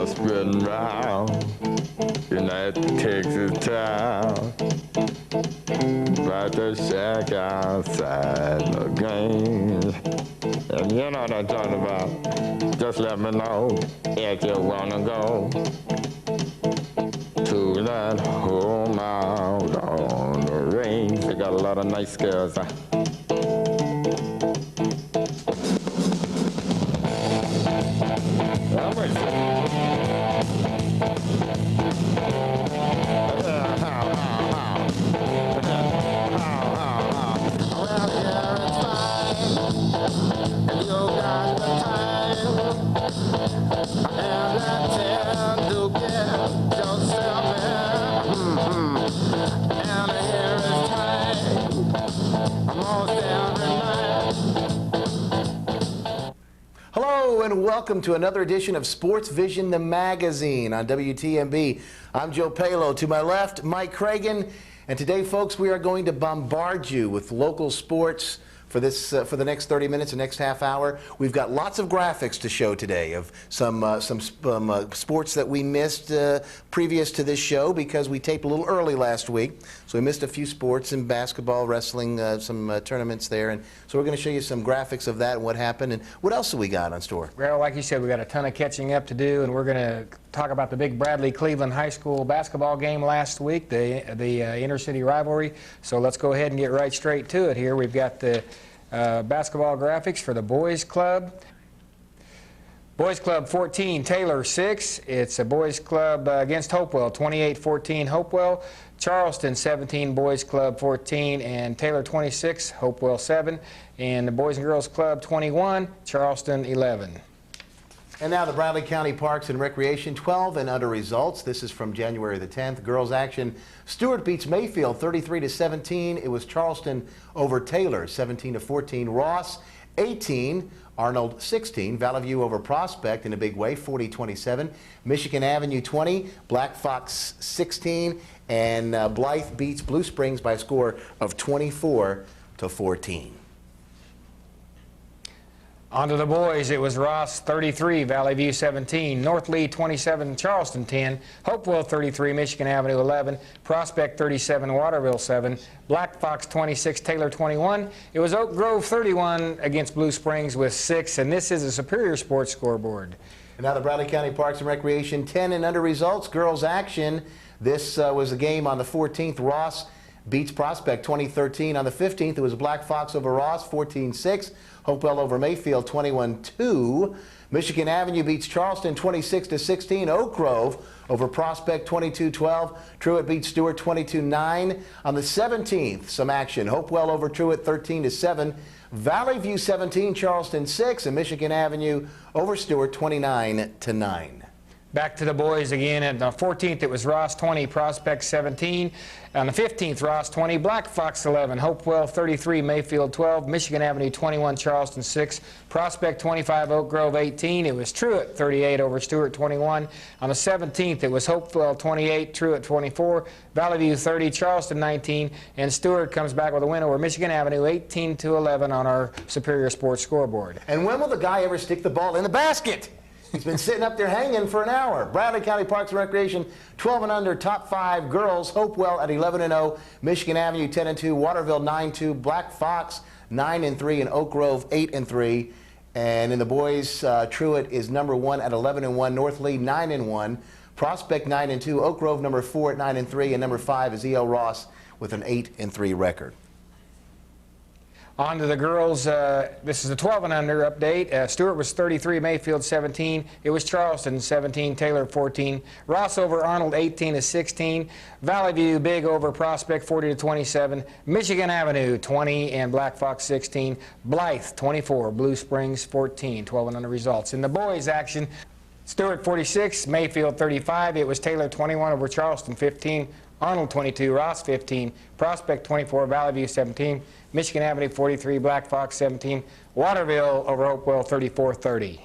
spreading round in that Texas town. About to shack outside the game. And you know what I'm talking about. Just let me know if you wanna go to that home out on the range. They got a lot of nice girls. Hello and welcome to another edition of SportsVision, the magazine on WTMB. I'm Joe Palo. To my left, Mike Cragen. And today, folks, we are going to bombard you with local sports for the next 30 minutes, the next half hour. We've got lots of graphics to show today of some sports that we missed previous to this show because we taped a little early last week. So we missed a few sports in basketball, wrestling, some tournaments there. And so we're going to show you some graphics of that and what happened. And what else have we got on store? Well, like you said, we got a ton of catching up to do, and we're going to talk about the big Bradley-Cleveland High School basketball game last week, the intercity rivalry. So let's go ahead and get right straight to it here. We've got the basketball graphics for the boys club. Boys club 14, Taylor 6. It's a boys club against Hopewell, 28-14 Hopewell. Charleston 17, boys club 14, and Taylor 26, Hopewell 7. And the boys and girls club 21, Charleston 11. And now the Bradley County Parks and Recreation 12 and under results. This is from January the 10th. Girls action. Stewart beats Mayfield 33-17. It was Charleston over Taylor 17-14. Ross 18. Arnold 16. Valley View over Prospect in a big way 40-27. Michigan Avenue 20. Black Fox 16. And Blythe beats Blue Springs by a score of 24-14. On to the boys. It was Ross 33, Valley View 17, North Lee 27, Charleston 10, Hopewell 33, Michigan Avenue 11, Prospect 37, Waterville 7, Black Fox 26, Taylor 21. It was Oak Grove 31 against Blue Springs with 6, and this is a Superior Sports scoreboard. And now the Bradley County Parks and Recreation 10 and under results. Girls action. This was a game on the 14th. Ross beats Prospect 20-13. On the 15th, it was Black Fox over Ross 14-6. Hopewell over Mayfield 21-2. Michigan Avenue beats Charleston 26-16. Oak Grove over Prospect 22-12. Truett beats Stewart 22-9. On the 17th, some action. Hopewell over Truett 13-7. Valley View 17, Charleston 6, and Michigan Avenue over Stewart 29-9. Back to the boys again. At the 14th, it was Ross 20, Prospect 17. On the 15th, Ross 20, Black Fox 11, Hopewell 33, Mayfield 12, Michigan Avenue 21, Charleston 6, Prospect 25, Oak Grove 18. It was Truett 38 over Stewart 21. On the 17th, it was Hopewell 28, Truett 24, Valley View 30, Charleston 19, and Stewart comes back with a win over Michigan Avenue 18-11 on our Superior Sports scoreboard. And when will the guy ever stick the ball in the basket? He's been sitting up there hanging for an hour. Bradley County Parks and Recreation 12 and under, top 5 girls. Hopewell at 11-0, Michigan Avenue 10-2, Waterville 9-2, Black Fox 9-3, and Oak Grove 8-3. And in the boys, Truett is number 1 at 11-1, North Lee 9-1, Prospect 9-2, Oak Grove number 4 at 9-3, and number 5 is E.L. Ross with an 8-3 record. On to the girls. This is a 12 and under update. Stewart was 33, Mayfield 17. It was Charleston 17, Taylor 14. Ross over Arnold 18-16. Valley View big over Prospect 40-27. Michigan Avenue 20 and Black Fox 16. Blythe 24, Blue Springs 14. 12 and under results. In the boys action, Stewart 46, Mayfield 35. It was Taylor 21 over Charleston 15. Arnold 22, Ross 15, Prospect 24, Valley View 17, Michigan Avenue 43, Black Fox 17, Waterville over Hopewell 34-30.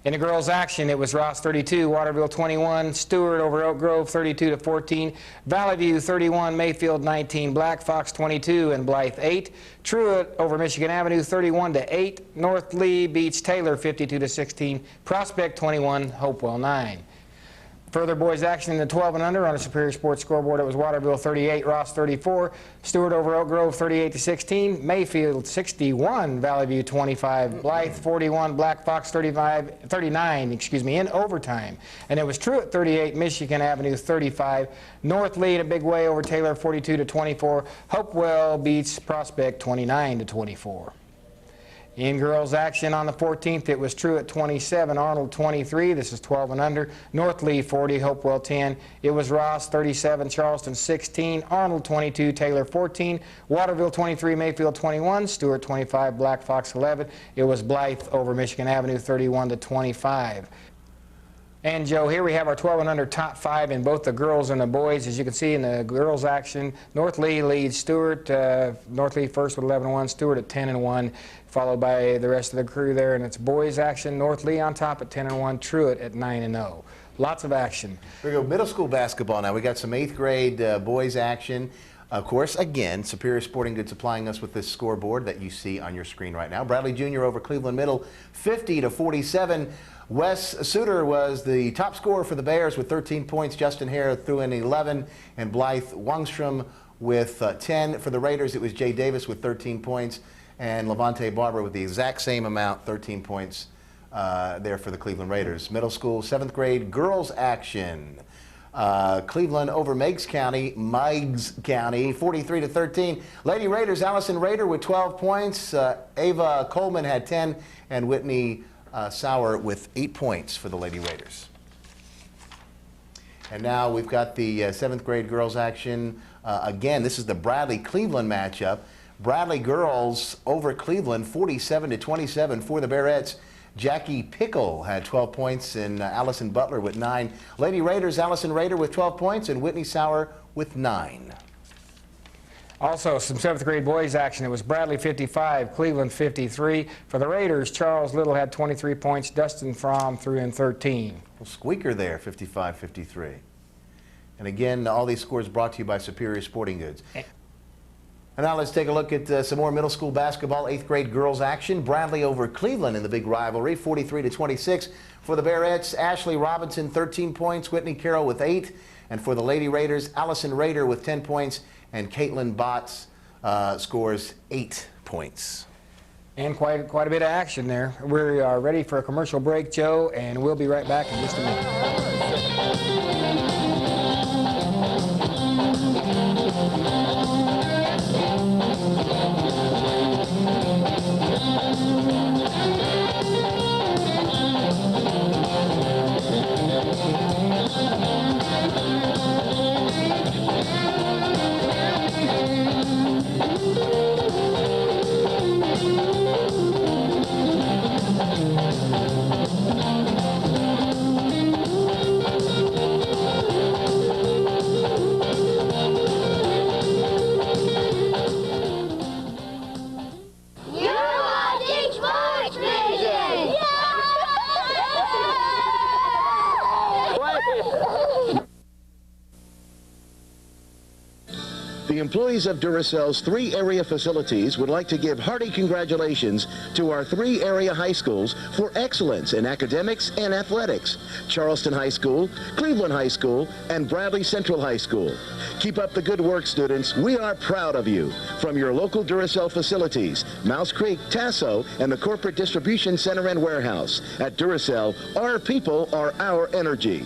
In the girls' action, it was Ross 32, Waterville 21, Stewart over Oak Grove 32-14, Valley View 31, Mayfield 19, Black Fox 22, and Blythe 8. Truett over Michigan Avenue 31-8. North Lee beats Taylor 52-16. Prospect 21, Hopewell 9. Further boys action in the 12 and under on a Superior Sports scoreboard. It was Waterville 38, Ross 34, Stewart over Oak Grove 38-16, Mayfield 61, Valley View 25, Blythe 41, Black Fox 39 in overtime. And it was Truett 38, Michigan Avenue 35, North lead a big way over Taylor 42-24. Hopewell beats Prospect 29-24. In girls action on the 14th, it was Truett 27, Arnold 23. This is 12 and under. North Lee 40, Hopewell 10. It was Ross 37, Charleston 16, Arnold 22, Taylor 14, Waterville 23, Mayfield 21, Stewart 25, Black Fox 11. It was Blythe over Michigan Avenue 31-25. And Joe, here we have our 12 and under top 5 in both the girls and the boys. As you can see in the girls action, North Lee leads Stewart. North Lee first with 11-1, Stewart at 10-1, followed by the rest of the crew there. And it's boys action, North Lee on top at 10-1, Truett at 9-0. Lots of action. Here we go, middle school basketball now. We got some 8th grade boys action. Of course, again, Superior Sporting Goods supplying us with this scoreboard that you see on your screen right now. Bradley Jr. over Cleveland Middle, 50-47. Wes Suter was the top scorer for the Bears with 13 points. Justin Hare threw in 11, and Blythe Wangstrom with 10. For the Raiders, it was Jay Davis with 13 points, and Levante Barber with the exact same amount, 13 points there for the Cleveland Raiders. Middle school, 7th grade girls action. Cleveland over Meigs County, 43-13. Lady Raiders, Allison Rader with 12 points. Ava Coleman had 10, and Whitney Sauer with 8 points for the Lady Raiders. And now we've got the 7th grade girls action. Again, this is the Bradley-Cleveland matchup. Bradley girls over Cleveland, 47-27 for the Bearettes. Jackie Pickle had 12 points, and Allison Butler with 9. Lady Raiders, Allison Rader with 12 points, and Whitney Sauer with 9. Also, some 7th grade boys action. It was Bradley 55, Cleveland 53. For the Raiders, Charles Little had 23 points. Dustin Fromm threw in 13. Well, squeaker there, 55-53. And again, all these scores brought to you by Superior Sporting Goods. And now let's take a look at some more middle school basketball, 8th grade girls action. Bradley over Cleveland in the big rivalry, 43-26. For the Bearettes, Ashley Robinson, 13 points. Whitney Carroll with 8. And for the Lady Raiders, Allison Rader with 10 points. And Caitlin Botts scores 8 points. And quite a bit of action there. We are ready for a commercial break, Joe, and we'll be right back in just a minute. The employees of Duracell's 3 area facilities would like to give hearty congratulations to our 3 area high schools for excellence in academics and athletics: Charleston High School, Cleveland High School, and Bradley Central High School. Keep up the good work, students. We are proud of you. From your local Duracell facilities, Mouse Creek, Tasso, and the Corporate Distribution Center and Warehouse. At Duracell, our people are our energy.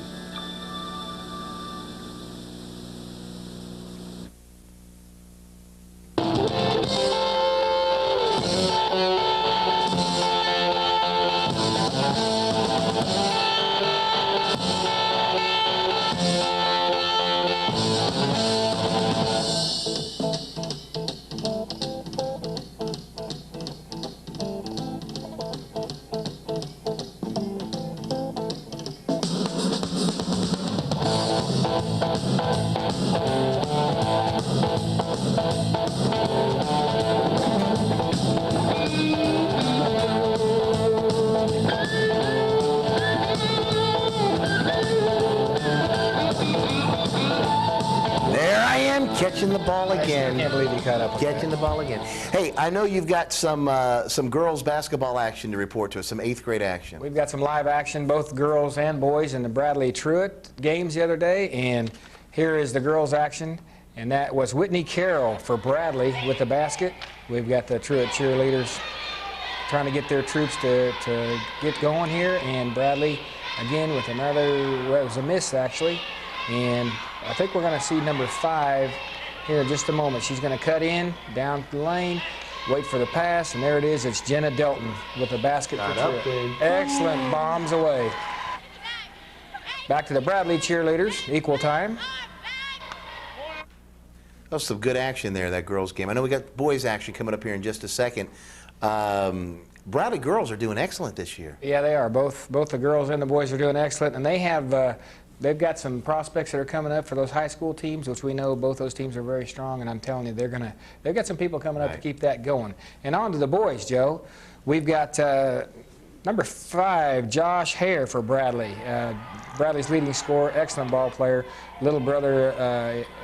Catching the ball again. I can't believe he caught up with Catching the ball again. Hey, I know you've got some girls basketball action to report to us, some 8th grade action. We've got some live action, both girls and boys, in the Bradley Truett games the other day, and here is the girls action, and that was Whitney Carroll for Bradley with the basket. We've got the Truett cheerleaders trying to get their troops to get going here, and Bradley again with another, well, it was a miss actually, and I think we're going to see number 5 here in just a moment. She's going to cut in, down the lane, wait for the pass, and there it is. It's Jenna Delton with the basket for Truett. Excellent bombs away. Back to the Bradley cheerleaders, equal time. That was some good action there, that girls game. I know we got boys action coming up here in just a second. Bradley girls are doing excellent this year. Yeah, they are. Both the girls and the boys are doing excellent, and they have they've got some prospects that are coming up for those high school teams, which we know both those teams are very strong, and I'm telling you, they've got some people coming up to keep that going. And on to the boys, Joe. We've got number 5, Josh Hare for Bradley. Bradley's leading scorer, excellent ball player, little brother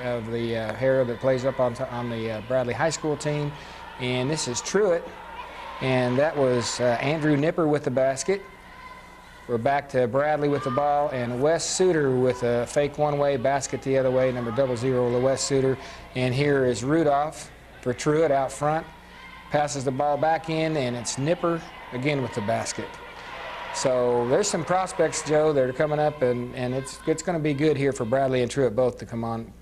of the Hare that plays up on the Bradley high school team. And this is Truett, and that was Andrew Nipper with the basket. We're back to Bradley with the ball, and Wes Suter with a fake one-way basket the other way, number 00, Wes Suter. And here is Rudolph for Truett out front. Passes the ball back in, and it's Nipper again with the basket. So there's some prospects, Joe, that are coming up, and it's going to be good here for Bradley and Truett both to come on.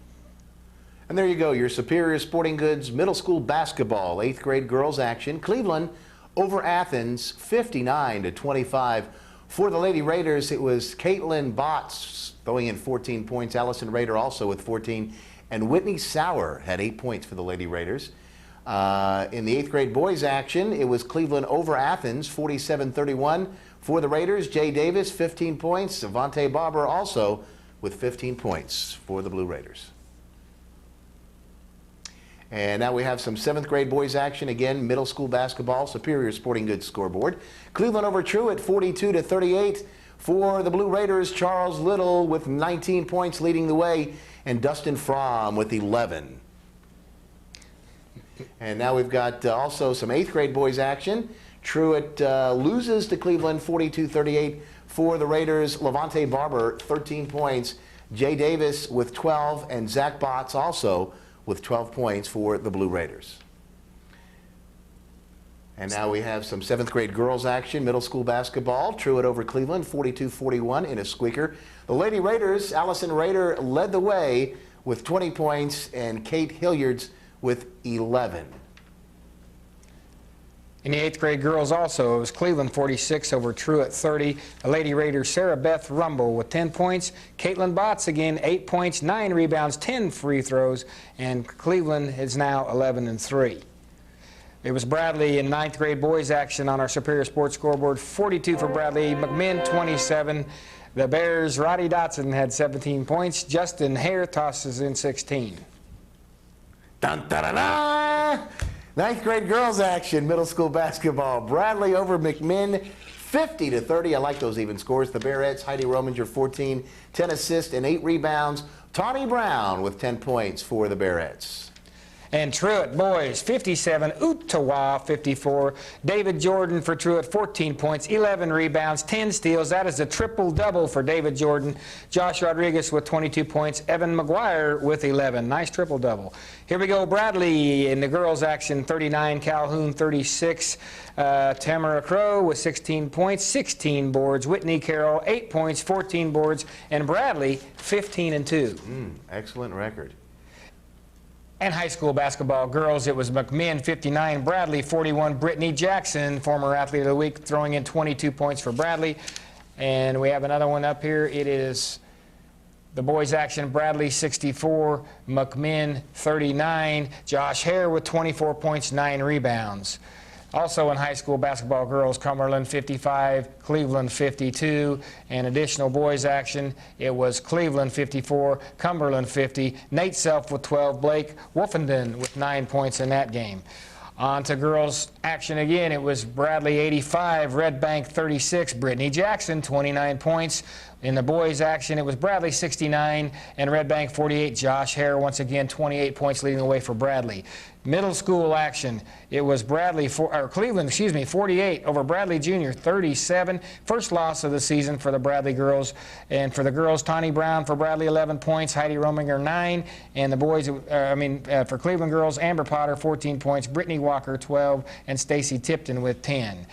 And there you go, your Superior Sporting Goods middle school basketball 8th grade girls action. Cleveland over Athens 59-25. For the Lady Raiders, it was Caitlin Botts throwing in 14 points. Allison Rader also with 14. And Whitney Sauer had 8 points for the Lady Raiders. In the 8th grade boys action, it was Cleveland over Athens 47-31. For the Raiders, Jay Davis 15 points. Avante Barber also with 15 points for the Blue Raiders. And now we have some 7th grade boys action. Again, middle school basketball, Superior Sporting Goods scoreboard. Cleveland over Truett 42-38. For the Blue Raiders, Charles Little with 19 points leading the way, and Dustin Fromm with 11. And now we've got also some 8th grade boys action. Truett loses to Cleveland 42-38. For the Raiders, Levante Barber 13 points. Jay Davis with 12, and Zach Botts also with 12 points for the Blue Raiders. And now we have some 7th grade girls action, middle school basketball. Truett over Cleveland 42-41 in a squeaker. The Lady Raiders, Allison Rader led the way with 20 points, and Kate Hilliards with 11. In the 8th grade girls also, it was Cleveland 46 over Truett 30. The Lady Raiders, Sarah Beth Rumble with 10 points. Caitlin Botts again, 8 points, 9 rebounds, 10 free throws, and Cleveland is now 11-3. It was Bradley in 9th grade boys action on our Superior Sports scoreboard. 42 for Bradley, McMinn 27. The Bears, Roddy Dotson had 17 points. Justin Hare tosses in 16. Dun, da, da, da. 9th grade girls action, middle school basketball. Bradley over McMinn 50-30. I like those even scores. The Bearettes, Heidi Rominger 14, 10 assists and 8 rebounds. Tawny Brown with 10 points for the Bearettes. And Truett boys 57, Ottawa 54. David Jordan for Truett 14 points, 11 rebounds, 10 steals. That is a triple-double for David Jordan. Josh Rodriguez with 22 points. Evan McGuire with 11. Nice triple-double. Here we go, Bradley in the girls action 39, Calhoun 36. Tamara Crow with 16 points, 16 boards. Whitney Carroll 8 points, 14 boards. And Bradley 15-2. Excellent record. And high school basketball girls, it was McMinn 59, Bradley 41. Brittany Jackson, former athlete of the week, throwing in 22 points for Bradley. And we have another one up here. It is the boys action, Bradley 64, McMinn 39. Josh Hare with 24 points, 9 rebounds. Also in high school basketball girls, Cumberland 55, Cleveland 52, and additional boys action, it was Cleveland 54, Cumberland 50, Nate Self with 12, Blake Wolfenden with 9 points in that game. On to girls action again, it was Bradley 85, Red Bank 36, Brittany Jackson 29 points, In the boys' action, it was Bradley 69 and Red Bank 48. Josh Hare once again 28 points leading the way for Bradley. Middle school action, it was Cleveland 48 over Bradley Jr. 37. First loss of the season for the Bradley girls. And for the girls, Tawny Brown for Bradley 11 points, Heidi Rominger 9, and the boys, for Cleveland girls, Amber Potter 14 points, Brittany Walker 12, and Stacy Tipton with 10.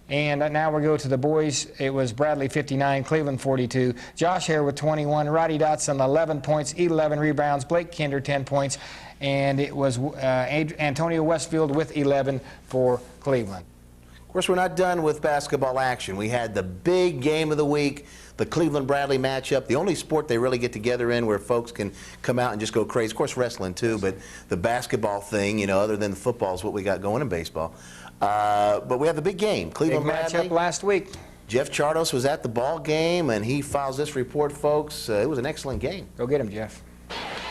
And now we go to the boys. It was Bradley 59, Cleveland 42, Josh Hare with 21, Roddy Dotson 11 points, 11 rebounds, Blake Kinder 10 points, and it was Antonio Westfield with 11 for Cleveland. Of course, we're not done with basketball action. We had the big game of the week, the Cleveland-Bradley matchup, the only sport they really get together in where folks can come out and just go crazy. Of course, wrestling too, but the basketball thing, you know, other than the football is what we got going in baseball. But we have the big game, Cleveland-Bradley. Big matchup last week. Jeff Chardos was at the ball game, and he files this report, folks. It was an excellent game. Go get him, Jeff.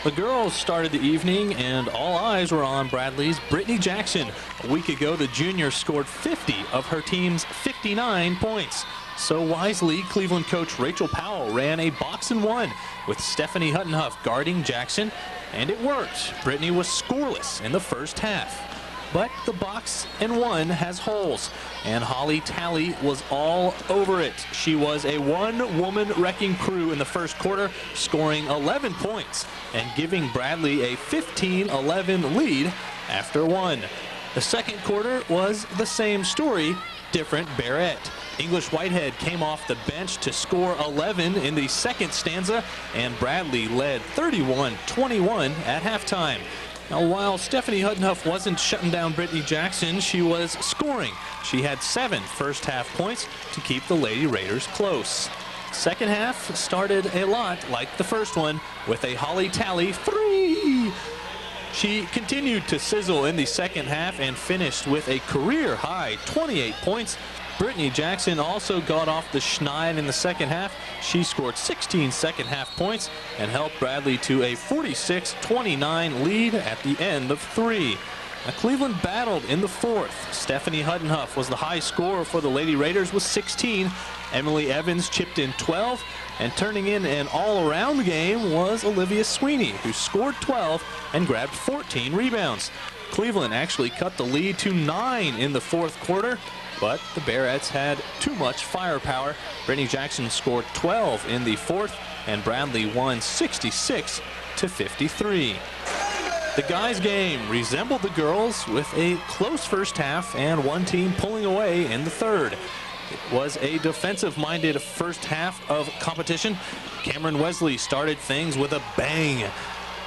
The girls started the evening, and all eyes were on Bradley's Brittany Jackson. A week ago, the junior scored 50 of her team's 59 points. So wisely, Cleveland coach Rachel Powell ran a box and one with Stephanie Huttenhuff guarding Jackson, and it worked. Brittany was scoreless in the first half. But the box and one has holes, and Holly Talley was all over it. She was a one-woman wrecking crew in the first quarter, scoring 11 points and giving Bradley a 15-11 lead after one. The second quarter was the same story, different Barrett. English Whitehead came off the bench to score 11 in the second stanza, and Bradley led 31-21 at halftime. Now, while Stephanie Huttenhuff wasn't shutting down Brittany Jackson, she was scoring. She had 7 first-half points to keep the Lady Raiders close. Second half started a lot like the first one with a Holly Talley 3. She continued to sizzle in the second half and finished with a career-high 28 points. Brittany Jackson also got off the schneid in the second half. She scored 16 second-half points and helped Bradley to a 46-29 lead at the end of 3. Now, Cleveland battled in the fourth. Stephanie Huttenhuff was the high scorer for the Lady Raiders with 16. Emily Evans chipped in 12, and turning in an all-around game was Olivia Sweeney, who scored 12 and grabbed 14 rebounds. Cleveland actually cut the lead to 9 in the fourth quarter, but the Barretts had too much firepower. Brittany Jackson scored 12 in the fourth, and Bradley won 66-53. The guys' game resembled the girls with a close first half and one team pulling away in the third. It was a defensive-minded first half of competition. Cameron Wesley started things with a bang.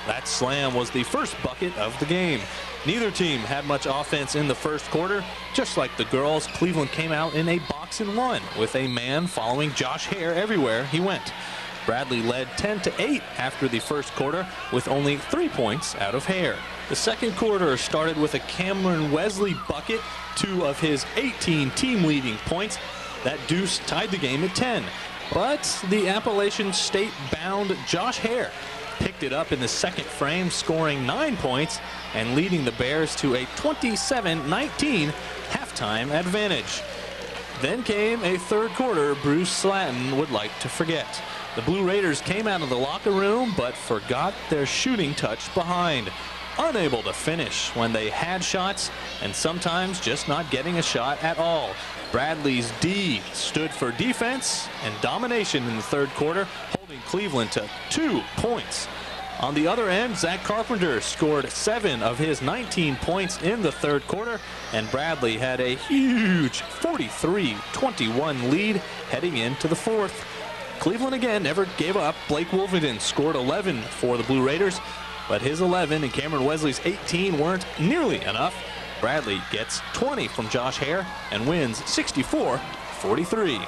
That slam was the first bucket of the game. Neither team had much offense in the first quarter. Just like the girls, Cleveland came out in a box and one with a man following Josh Hare everywhere he went. Bradley led 10-8 after the first quarter with only 3 points out of Hare. The second quarter started with a Cameron Wesley bucket, 2 of his 18 team-leading points. That deuce tied the game at 10. But the Appalachian State-bound Josh Hare picked it up in the second frame, scoring 9 points and leading the Bears to a 27-19 halftime advantage. Then came a third quarter Bruce Slatton would like to forget. The Blue Raiders came out of the locker room but forgot their shooting touch behind. Unable to finish when they had shots and sometimes just not getting a shot at all. Bradley's D stood for defense and domination in the third quarter, holding Cleveland to 2 points. On the other end, Zach Carpenter scored 7 of his 19 points in the third quarter, and Bradley had a huge 43-21 lead heading into the fourth. Cleveland again never gave up. Blake Wolfenden scored 11 for the Blue Raiders, but his 11 and Cameron Wesley's 18 weren't nearly enough. Bradley gets 20 from Josh Hare and wins 64-43.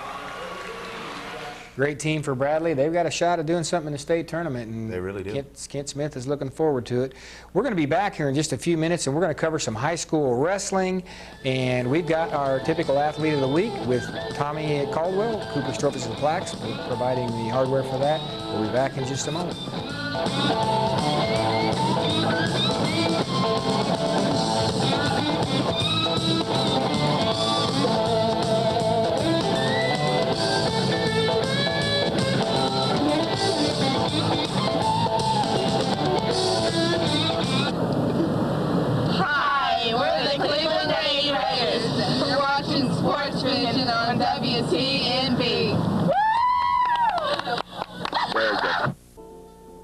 Great team for Bradley. They've got a shot at doing something in the state tournament, and they really do. Kent Smith is looking forward to it. We're going to be back here in just a few minutes, and we're going to cover some high school wrestling, and we've got our typical athlete of the week with Tommy Caldwell, Cooper's Trophies and Plaques, providing the hardware for that. We'll be back in just a moment.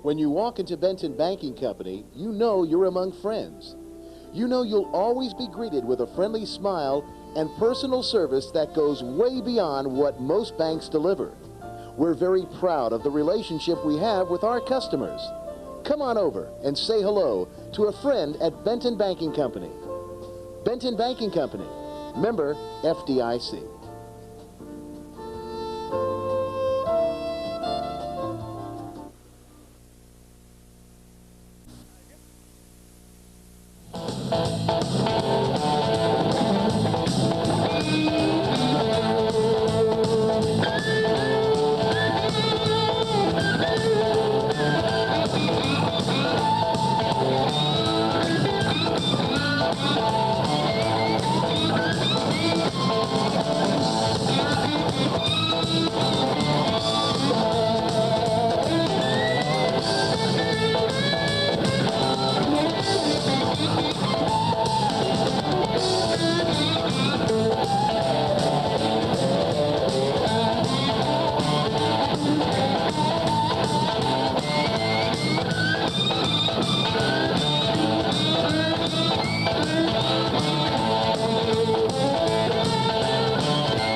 When you walk into Benton Banking Company, you know you're among friends. You know you'll always be greeted with a friendly smile and personal service that goes way beyond what most banks deliver. We're very proud of the relationship we have with our customers. Come on over and say hello to a friend at Benton Banking Company. Benton Banking Company, member FDIC.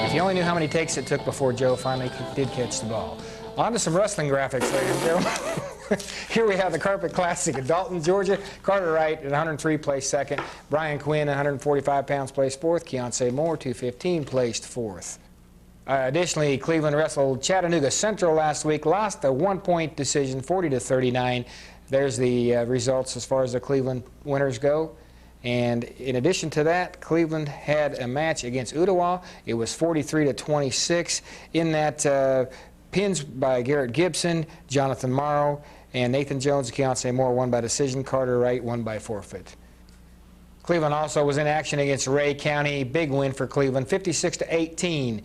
If you only knew how many takes it took before Joe finally did catch the ball. On to some wrestling graphics, ladies and gentlemen. Here we have the Carpet Classic at Dalton, Georgia. Carter Wright at 103 placed second. Brian Quinn, 145 pounds, placed fourth. Keontae Moore, 215, placed fourth. Additionally, Cleveland wrestled Chattanooga Central last week, lost a one-point decision, 40-39. There's the results as far as the Cleveland winners go. And in addition to that, Cleveland had a match against Ottawa. It was 43-26. In that, pins by Garrett Gibson, Jonathan Morrow, and Nathan Jones. Keontae Moore won by decision. Carter Wright won by forfeit. Cleveland also was in action against Ray County. Big win for Cleveland, 56-18.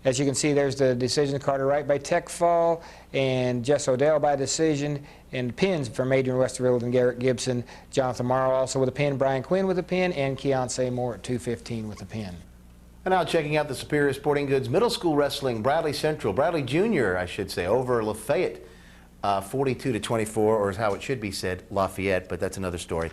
As you can see, there's the decision. Carter Wright by tech fall, and Jess Odell by decision. And pins from Adrian Westerville and Garrett Gibson. Jonathan Morrow also with a pin, Brian Quinn with a pin, and Keontae Moore at 215 with a pin. And now checking out the Superior Sporting Goods Middle School Wrestling, Bradley Jr., I should say, over Lafayette, 42-24, or is how it should be said, Lafayette, but that's another story.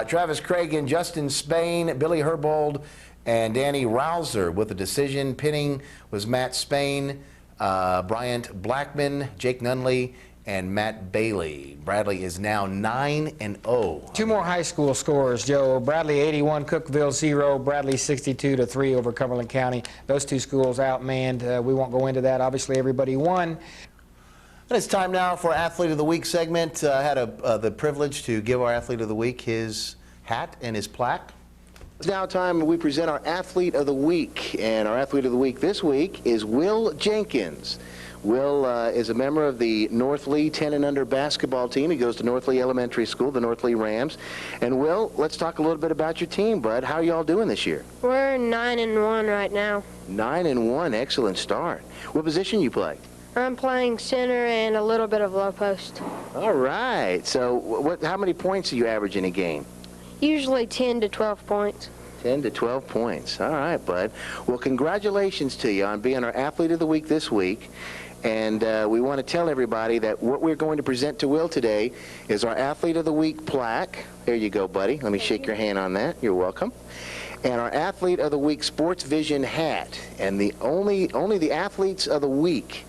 Travis Cragen, Justin Spain, Billy Herbold, and Danny Rouser with a decision. Pinning was Matt Spain, Bryant Blackman, Jake Nunley, and Matt Bailey. Bradley is now 9-0. Two more high school scores, Joe. Bradley 81, Cookeville 0. Bradley 62-3 over Cumberland County. Those two schools outmanned. We won't go into that. Obviously, everybody won. And it's time now for Athlete of the Week segment. I had the privilege to give our Athlete of the Week his hat and his plaque. It's now time we present our Athlete of the Week. And our Athlete of the Week this week is Will Jenkins. Will is a member of the North Lee 10 and under basketball team. He goes to North Lee Elementary School, the North Lee Rams. And Will, let's talk a little bit about your team, bud. How are y'all doing this year? We're 9-1 right now. 9-1, excellent start. What position you play? I'm playing center and a little bit of low post. All right. So how many points do you average in a game? Usually 10 to 12 points. 10 to 12 points. All right, bud. Well, congratulations to you on being our Athlete of the Week this week. And we want to tell everybody that what we're going to present to Will today is our Athlete of the Week plaque. There you go, buddy. Let me shake your hand on that. You're welcome. And our Athlete of the Week SportsVision hat. And only the athletes of the week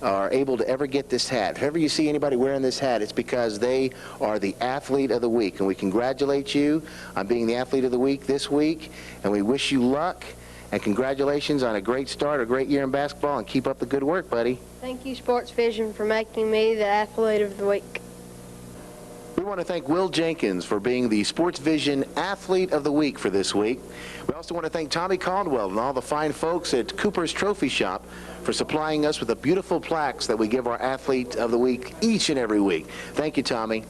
are able to ever get this hat. If ever you see anybody wearing this hat, it's because they are the Athlete of the Week. And we congratulate you on being the Athlete of the Week this week. And we wish you luck. And congratulations on a great start, a great year in basketball, and keep up the good work, buddy. Thank you, SportsVision, for making me the Athlete of the Week. We want to thank Will Jenkins for being the SportsVision Athlete of the Week for this week. We also want to thank Tommy Caldwell and all the fine folks at Cooper's Trophy Shop for supplying us with the beautiful plaques that we give our Athlete of the Week each and every week. Thank you, Tommy.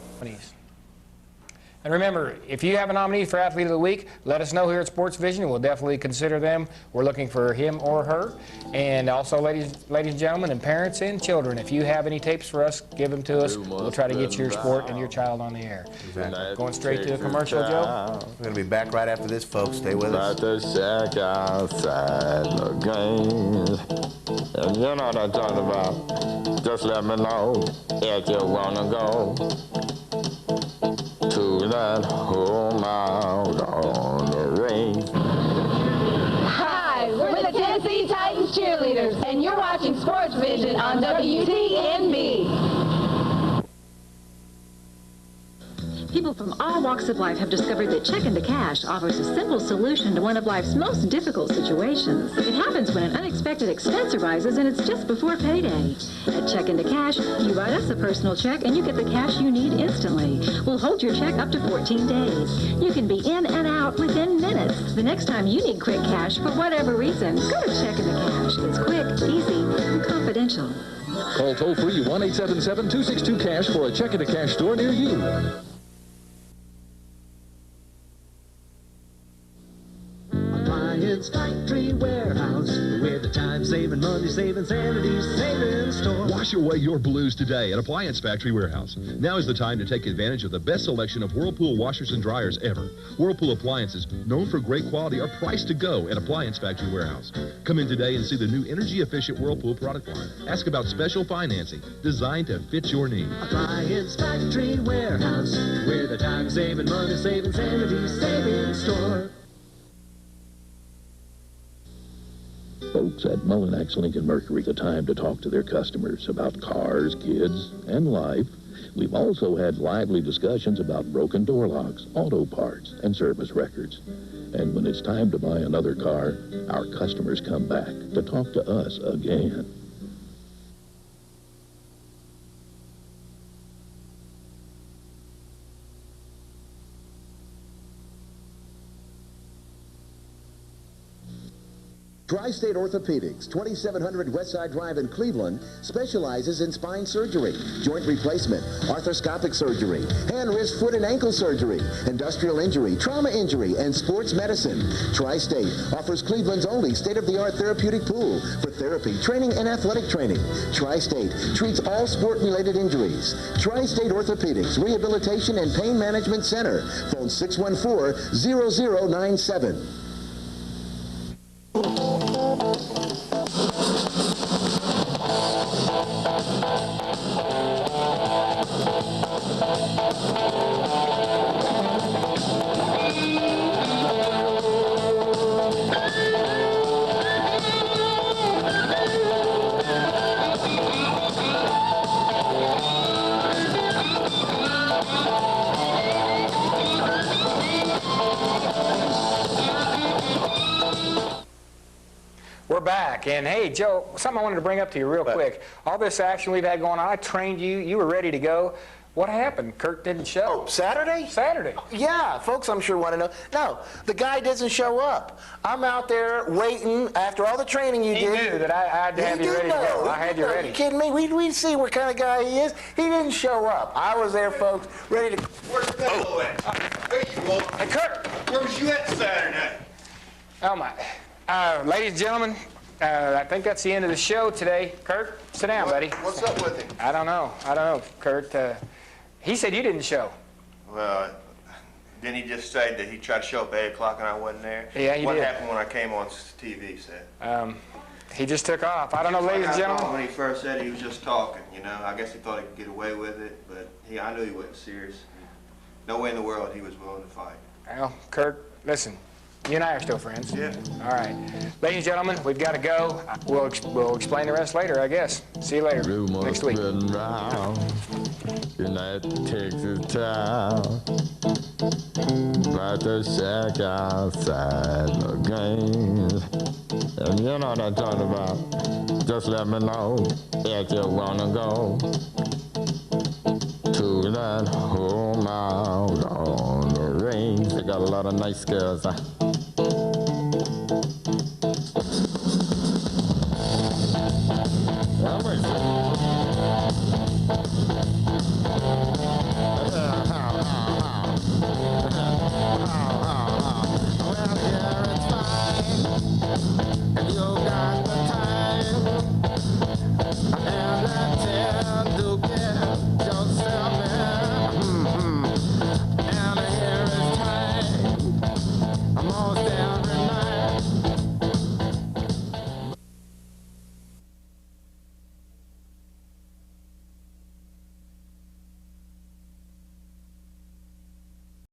And remember, if you have a nominee for Athlete of the Week, let us know here at SportsVision. We'll definitely consider them. We're looking for him or her. And also, ladies and gentlemen, and parents and children, if you have any tapes for us, give them to us. We'll try to get your sport and your child on the air. Exactly. Going straight to the commercial, Joe. We're going to be back right after this, folks. Stay with us. About to check outside the game. And you know what I'm talking about. Just let me know if you wanna go to that home out on the range. Hi, we're the Tennessee Titans cheerleaders, and you're watching SportsVision on WTNB. People from all walks of life have discovered that Check Into Cash offers a simple solution to one of life's most difficult situations. It happens when an unexpected expense arises and it's just before payday. At Check Into Cash, you write us a personal check and you get the cash you need instantly. We'll hold your check up to 14 days. You can be in and out within minutes. The next time you need quick cash for whatever reason, go to Check Into Cash. It's quick, easy, and confidential. Call toll-free 1-877-262-CASH for a Check Into Cash store near you. Appliance Factory Warehouse, where the time-saving, money-saving, sanity-saving store. Wash away your blues today at Appliance Factory Warehouse. Now is the time to take advantage of the best selection of Whirlpool washers and dryers ever. Whirlpool appliances, known for great quality, are priced to go at Appliance Factory Warehouse. Come in today and see the new energy-efficient Whirlpool product line. Ask about special financing designed to fit your needs. Appliance Factory Warehouse, where the time-saving, money-saving, sanity-saving store. Folks at Mullinax Lincoln Mercury, the time to talk to their customers about cars, kids, and life. We've also had lively discussions about broken door locks, auto parts, and service records. And when it's time to buy another car, our customers come back to talk to us again. Tri-State Orthopedics, 2700 Westside Drive in Cleveland, specializes in spine surgery, joint replacement, arthroscopic surgery, hand, wrist, foot, and ankle surgery, industrial injury, trauma injury, and sports medicine. Tri-State offers Cleveland's only state-of-the-art therapeutic pool for therapy, training, and athletic training. Tri-State treats all sport-related injuries. Tri-State Orthopedics Rehabilitation and Pain Management Center. Phone 614-0097. We're back, and hey, Joe, something I wanted to bring up to you real quick. All this action we've had going on, I trained you, you were ready to go. What happened? Kirk didn't show. Oh, Saturday? Saturday. Yeah, folks I'm sure want to know. No, the guy doesn't show up. I'm out there waiting after all the training you did. He knew that I had to have you ready to go. I had you ready. Are you kidding me? We'd see what kind of guy he is. He didn't show up. I was there, folks, ready to... Where's Bill at? There you go. Hey, Kirk! Where was you at Saturday? Oh, my. Ladies and gentlemen, I think that's the end of the show today. Kurt, sit down, buddy. What's up with him? I don't know, Kurt. He said you didn't show. Well, didn't he just say that he tried to show up at 8 o'clock and I wasn't there? Yeah, he did. What happened when I came on TV, said? He just took off. I don't know, ladies and gentlemen. When he first said he was just talking, you know, I guess he thought he could get away with it, but I knew he wasn't serious. No way in the world he was willing to fight. Well, Kurt, listen. You and I are still friends. Yeah. All right. Ladies and gentlemen, we've got to go. We'll explain the rest later, I guess. See you later next week. Round in that Texas town, about to shack outside the games. And you know what I'm talking about. Just let me know if you want to go to that home out on the range. They got a lot of nice girls.